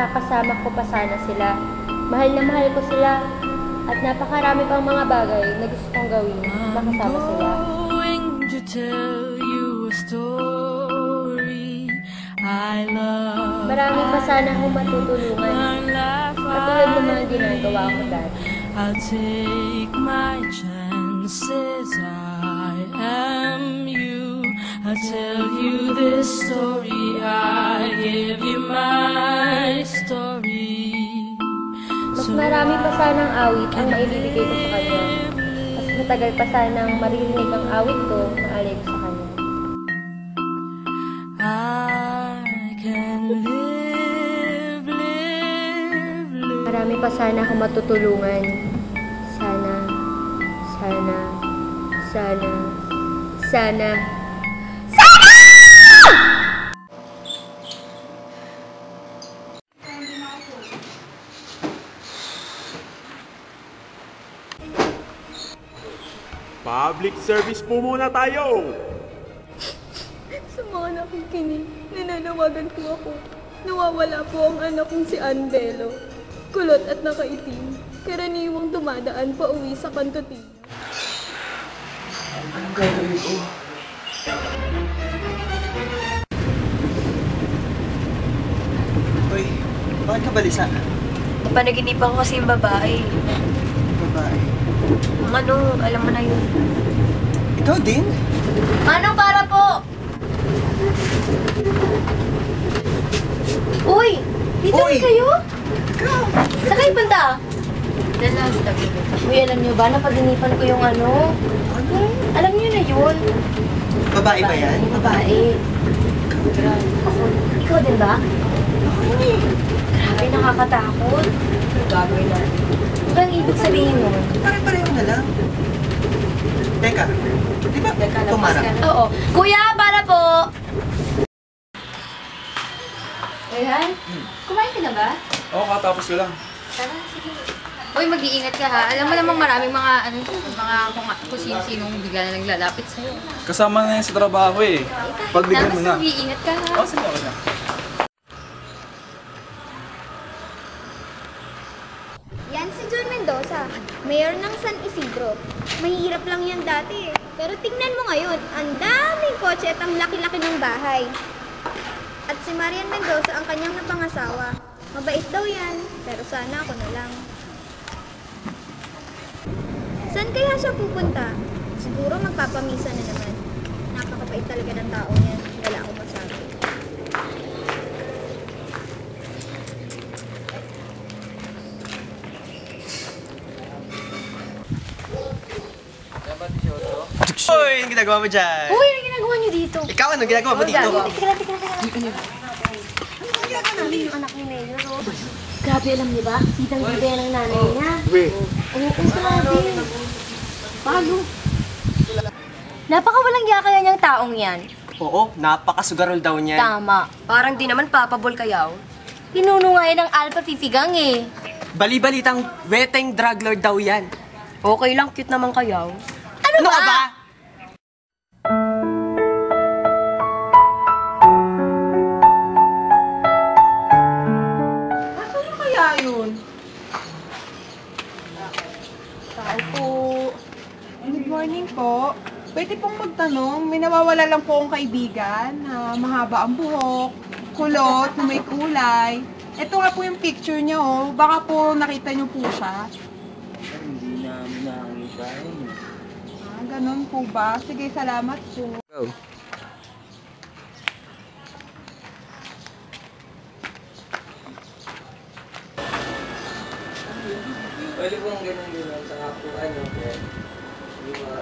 makakasama ko pa sana sila. Mahal na mahal ko sila. At napakarami pang mga bagay na gusto kong gawin makasama sila. To tell you a story I love. Marami pa sana akong matutulungan. Katulad ng mga ginagawa ko dati. I'll take my chances. I am you. I'll tell you this story. I give you my story. Mas marami pa sanang awit ang maibibigay ko sa kanya. Mas matagal pa sanang maririnig ang awit ko na alay ko sa kanya. I can live. Marami pa sana akong matutulungan. Sana. Public service po muna tayo! Sa mga nakikinig, nananawagan po ako. Nawawala po ang anak kong si Anbelo. Kulot at nakaitim. Karaniwang dumadaan pa uwi sa kantotina. Anong gagawin ko? Uy, bakit ka balisa? Panaginipan ko kasi yung babae. Babae? Alam mo na yun. Ikaw din? Manong, para po! Uy! Dito rin kayo? Ikaw! Saan kayo punta? Dala, sa tabi. Uy, alam niyo ba, napaginipan ko yung ano? Ano? Alam niyo na yun. Babae ba yan? Babae. Ako, ikaw din ba? Ako hindi. Grabe, nakakatakot. Gagawin natin. Ano ang ibig sabihin mo? Pare-pareho na lang. Teka, di ba tumarap? Oo. Kuya, para po! Ayan? Kumain ka na ba? Oo, katapos ko lang. Tara, sige. Uy, mag-iingat ka ha. Alam mo namang maraming mga kung sino-sinong bigla na naglalapit sa'yo. Kasama na yan sa trabaho eh. Pagbigyan mo na. Mag-iingat ka ha. Oo, sige, okay na. Yan si John Mendoza, mayor ng San Isidro. Mahirap lang yan dati eh. Pero tingnan mo ngayon, ang daming kotse at ang laki-laki ng bahay. At si Marian Mendoza ang kanyang napangasawa. Mabait daw yan, pero sana ako na lang. Saan kaya siya pupunta? Siguro magpapamisa na naman. Napakabait talaga ng tao niyan. Wala akong masabi. Uy, anong ginagawa mo dyan? Uy, anong ginagawa niyo dito? Ikaw, anong ginagawa mo dito? Teka. Anong ginagawa namin yung anak ni Mayor? Grabe, alam niyo ba? Kitang-kita yan ng nanay niya. Oo, grabe. Paano? Napakawalang yaka yan yung taong yan. Oo, napakasugarol daw niyan. Tama. Parang di naman papabol kayaw. Pinuno nga yan ng Alpha Fifigang eh. Bali-balitang weteng drug lord daw yan. Okay lang, cute naman kayaw. Ano Ano ba? ka ba? Ano kaya yun? Tao po. Good morning po. Pwede pong magtanong, may nawawala lang po akong kaibigan na mahaba ang buhok, kulot, na may kulay. Ito nga po yung picture niya oh. Baka po nakita niyo po siya. Hindi namin nakakita yun. Ah, ganun po ba? Sige, salamat po. Go. Pwede pong ganun sa ako, kaya di ba,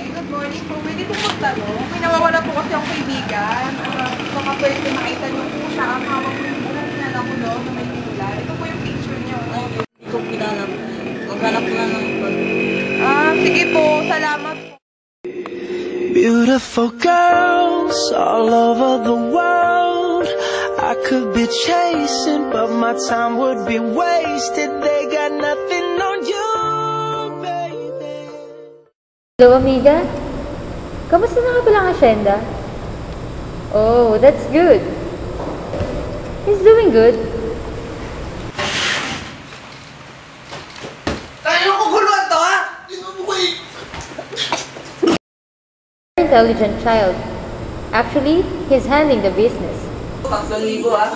Good morning po. Pwede pong magtanong, may nawawala po kasi akong kaibigan. Baka pwede makita niyo po siya. Ang hawak po yung buhok niya na kulot na may kulay. Ito po yung picture niyo. hindi ko kilala. Maghanap na ng pag... Ah, sige po. Salamat po. Beautiful girls all over the world. I could be chasing, but my time would be wasted. They got nothing on you, baby. Hello, amiga? Kamusta na nga palang asyenda? Oh, that's good. He's doing good. Tayo ko guluhan to, ha? Intelligent child. Actually, he's handling the business. 3,000, ha?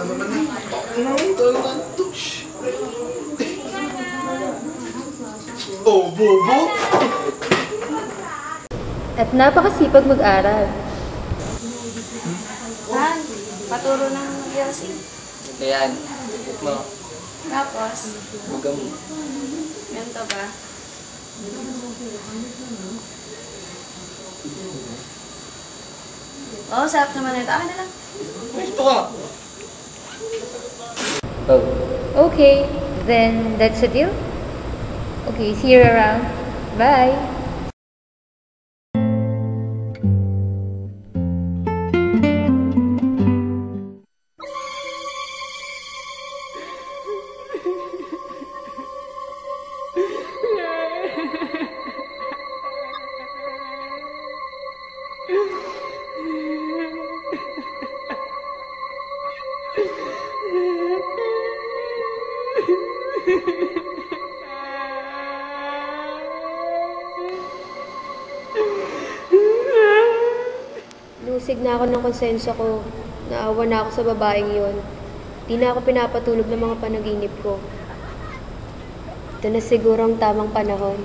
Ano man na? Oh, bobo! At napakasipag mag-aral. Han, paturo ng Yossi. Ito yan. Ikot mo. Tapos, Buga mo. ganito ba? Oo, sarap naman ito. Akin na lang. Ito ka. Oh. Okay, then that's a deal. Okay, see you around. Bye. Lusig na ako ng konsensya ko. Naawa na ako sa babaeng yon. Di na ako pinapatulog ng mga panaginip ko. Ito na siguro ang tamang panahon.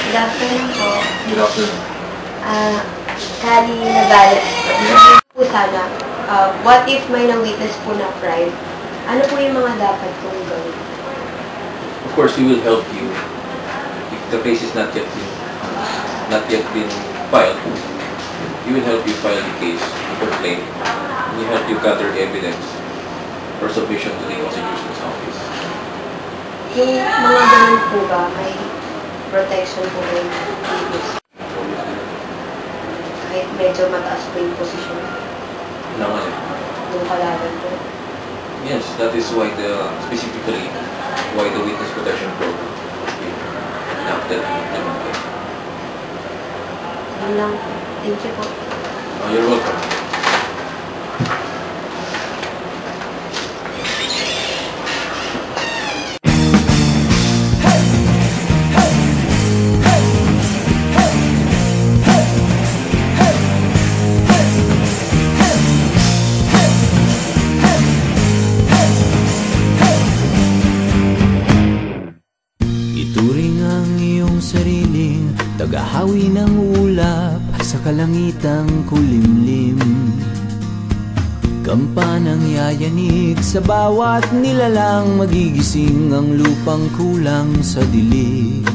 Good afternoon po. Good afternoon. Kali Nagales. Po sana, what if may na-witness po na crime? Ano po yung mga dapat kong gawin? Of course, we will help you if the case is not yet been filed. We will help you file the case, the complaint. We will help you gather evidence for submission to the Constitution's office. Yung mga ganun po ba, may protection po kayo ng kahit medyo mataas po yung posisyon Naman. ng kalaban po? Yes, that is why specifically why the Witness Protection Program has been enacted and implemented. Yun lang. Thank you po. You're welcome. Ituring ang iyong sariling tagahawi ng ulap sa kalangitang kulimlim. Kampanang yayanig sa bawat nilalang, magigising ang lupang kulang sa dilig.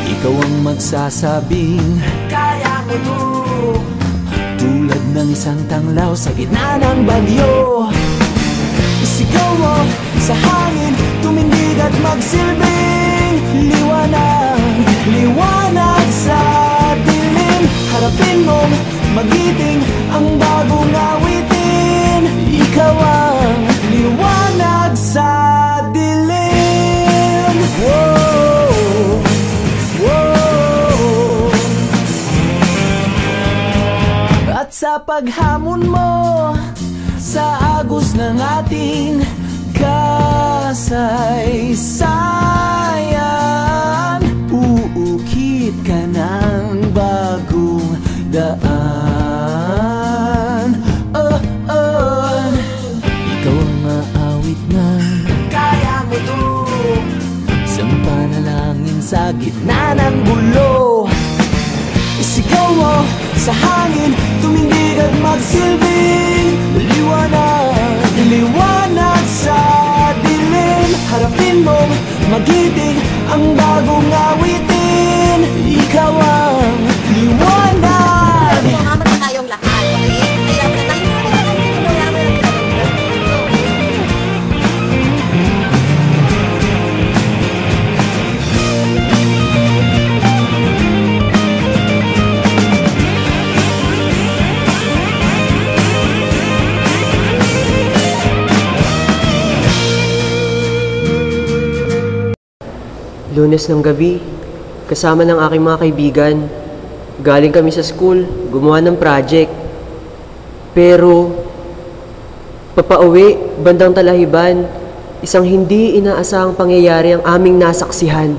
Ikaw ang magsasabing kaya ko to, tulad ng isang tanglaw sa gitna ng bagyo. Isigaw mo sa hangin, tumindig at magsilbing liwanag, liwanag sa dilim. Harapin mong magiting ang bagong awitin. Ikaw ang liwanag sa dilim. Whoa, whoa. At sa paghamon mo sa agos ng ating kasaysayan, uukit ka ng bagong daan. Ikaw ang maawit na kaya mo to, isang panalangin sa gitna ng gulo. Isigaw mo sa hangin, tumindig at magsilbing liwanag, liwanag sa dilim. Harapin mong magiting ang bagong awitin. Ikaw ang liwanag. Tumamat na tayong lahat, okay? Kaya na tayo. Lunes ng gabi, kasama ng aking mga kaibigan. Galing kami sa school, gumawa ng project. Pero, papauwi, bandang Talahiban, isang hindi inaasahang pangyayari ang aming nasaksihan.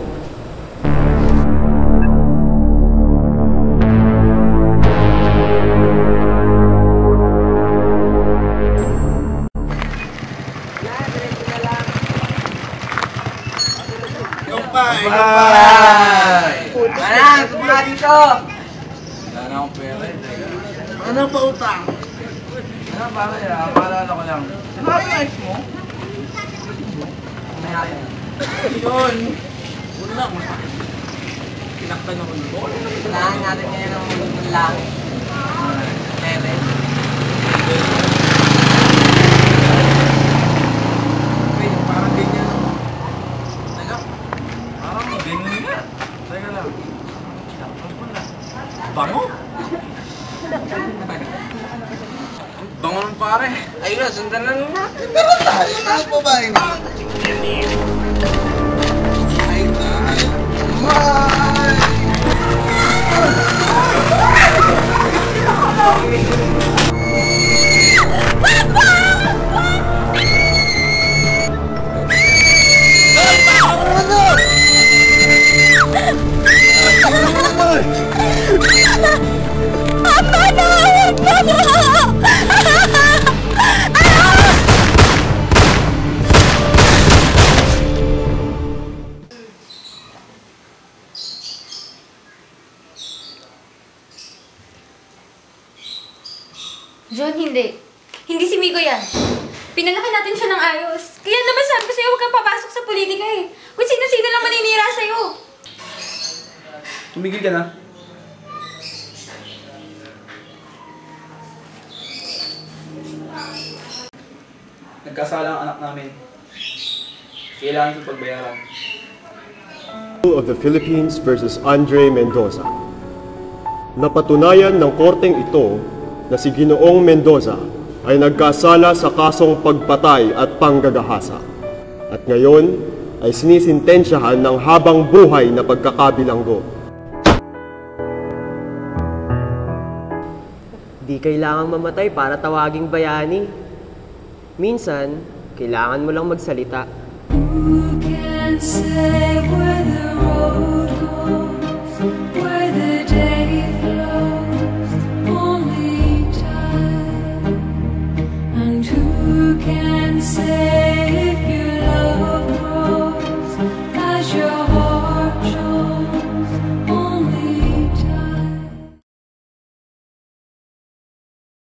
Anak, tumula dito! Wala na akong pera eh. Ano pa utang? Ano pare, paalala ko lang. Nakapalize mo? Mayaya. Yun! Wala mo. Pinaktan ako nito. Kailangan natin ngayon ng langit. Tere. Wait, parang ganyan. Teka. Parang ganyan nga. Teka lang. Bango? Bango ng pare. Ayun na, sundan na naman natin. Pero tayo, tayo po ba yun? Ay, tayo. John, hindi. Hindi si Migo yan. Pinalaki natin siya ng ayos. Kaya naman sabi ko sa'yo, huwag kang papasok sa politika eh. Kung sino-sino lang maninira sa'yo. Tumigil ka na. Nagkasala ang anak namin. Kailangan itong pagbayaran. Of the Philippines versus Andre Mendoza. Napatunayan ng korteng ito na si Ginoong Mendoza ay nagkasala sa kasong pagpatay at panggagahasa. At ngayon ay sinisintensyahan ng habang buhay na pagkakabilanggo. Di kailangang mamatay para tawaging bayani. Minsan, kailangan mo lang magsalita. Who can say where the road